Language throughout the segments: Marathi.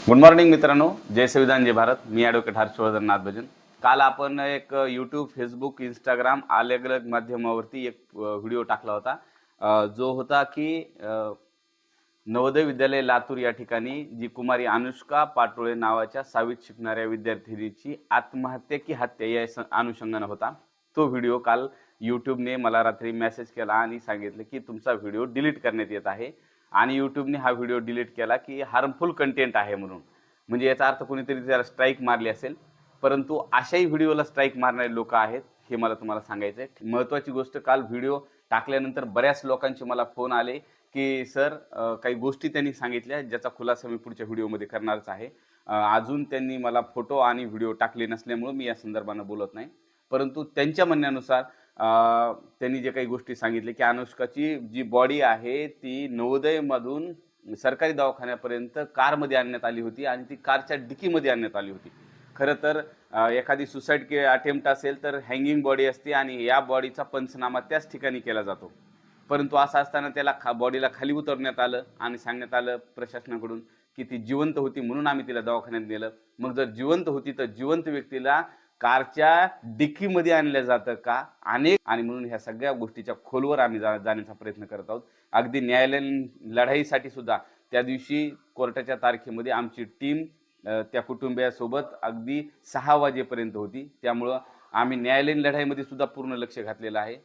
गुड मॉर्निंग मित्रांनो, जय संविधान जय भारत. मी ॲडव्होकेट हर्षवर्धन नाथ भजन. काल आपण एक यूट्यूब, फेसबुक, इंस्टाग्राम अलग अलग माध्यमावरती एक व्हिडिओ टाकला होता, जो होता की नवोदय विद्यालय लातूर या ठिकाणी जी कुमारी अनुष्का पाटोळे नावाच्या 6वीत शिकणाऱ्या विद्यार्थिनीची आत्महत्या की हत्या या अनुषंगाने होता. तो व्हिडिओ काल यूट्यूबने मला रात्री मेसेज केला आणि सांगितलं की तुमचा व्हिडिओ डिलीट करण्यात येत आहे आणि यूट्यूबने हा व्हिडिओ डिलीट केला की हार्मफुल कंटेंट आहे म्हणून. म्हणजे याचा अर्थ कोणीतरी त्याला स्ट्राईक मारली असेल, परंतु अशाही व्हिडिओला स्ट्राईक मारणारे लोक आहेत हे मला तुम्हाला सांगायचं आहे. महत्त्वाची गोष्ट, काल व्हिडिओ टाकल्यानंतर बऱ्याच लोकांचे मला फोन आले की सर काही गोष्टी त्यांनी सांगितल्या ज्याचा खुलासा मी पुढच्या व्हिडिओमध्ये करणारच आहे. अजून त्यांनी मला फोटो आणि व्हिडिओ टाकले नसल्यामुळे मी या संदर्भानं बोलत नाही, परंतु त्यांच्या म्हणण्यानुसार त्यांनी जे काही गोष्टी सांगितले की अनुष्काची जी बॉडी आहे ती नवोदयमधून सरकारी दवाखान्यापर्यंत कारमध्ये आणण्यात आली होती आणि ती कारच्या डिकीमध्ये आणण्यात आली होती. खरं तर एखादी सुसाईड अटेम्प्ट असेल तर हँगिंग बॉडी असते आणि या बॉडीचा पंचनामा त्याच ठिकाणी केला जातो, परंतु असं असताना त्याला बॉडीला खाली उतरण्यात आलं आणि सांगण्यात आलं प्रशासनाकडून की ती जिवंत होती म्हणून आम्ही तिला दवाखान्यात नेलं. मग जर जिवंत होती तर जिवंत व्यक्तीला कारच्या डिकीमध्ये आणलं जातं का? आणि म्हणून ह्या सगळ्या गोष्टीच्या खोलवर आम्ही जाण्याचा प्रयत्न करत आहोत. अगदी न्यायालयीन लढाईसाठी सुद्धा त्या दिवशी कोर्टाच्या तारखेमध्ये आमची टीम त्या कुटुंबियासोबत अगदी 6 वाजेपर्यंत होती. त्यामुळं आम्ही न्यायालयीन लढाईमध्ये सुद्धा पूर्ण लक्ष घातलेलं आहे.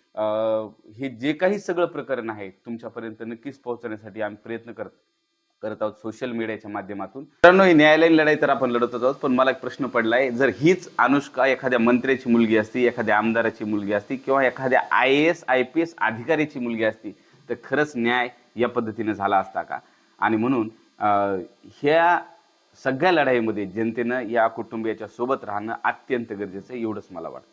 हे जे काही सगळं प्रकरण आहे तुमच्यापर्यंत नक्कीच पोहोचण्यासाठी आम्ही प्रयत्न करत आहोत सोशल मीडियाच्या माध्यमातून. मित्रांनो, ही न्यायालयीन लढाई तर आपण लढतच आहोत, पण मला एक प्रश्न पडलाय, जर हीच अनुष्का एखाद्या मंत्र्याची मुलगी असती, एखाद्या आमदाराची मुलगी असती किंवा एखाद्या IAS IPS अधिकाऱ्याची मुलगी असती तर खरंच न्याय या पद्धतीने झाला असता का? आणि म्हणून ह्या सगळ्या लढाईमध्ये जनतेनं या कुटुंबियाच्या सोबत राहणं अत्यंत गरजेचं आहे, एवढंच मला वाटतं.